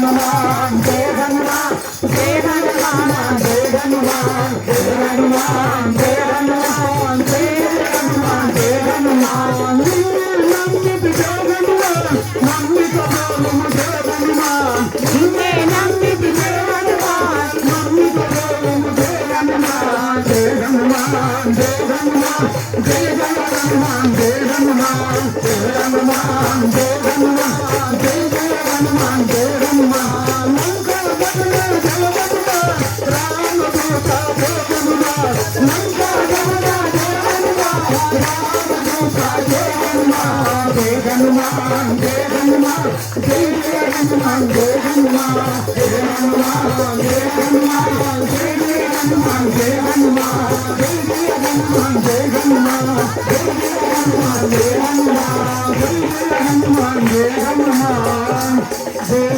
హనుమాన్ జయ హనుమాన్ జయ హనుమాన్ జయ హనుమాన్ జయ హనుమాన్ జయ హనుమాన్ జయ హనుమాన్ జయ హనుమాన్ నమ్మితి జయ హనుమాన్ నమ్మిత బోలము జయ హనుమాన్ నిన్నే నమ్మితి జయ హనుమాన్ నమ్మిత బోలము జయ హనుమాన్ జయ హనుమాన్ జయ హనుమాన్ జయ హనుమాన్ జయ హనుమాన్ జయ హనుమాన్ జయ హనుమాన్ జయ హనుమాన్ జయ హనుమాన్ లంకా గమన జయ హనుమాన్ రామదూత జయ హనుమాన్ లంకా గమన జయ హనుమాన్ రామదూత జయ హనుమాన్ జయ హనుమాన్ జయ హనుమాన్ జయ హనుమాన్ జయ హనుమాన్ జయ హనుమాన్ జయ హనుమాన్ జయ హనుమాన్ జయ హనుమాన్ జయ హనుమాన్ జయ హనుమాన్ జయ హనుమాన్ జయ హనుమాన్ జయ హనుమాన్ జయ హనుమాన్ జయ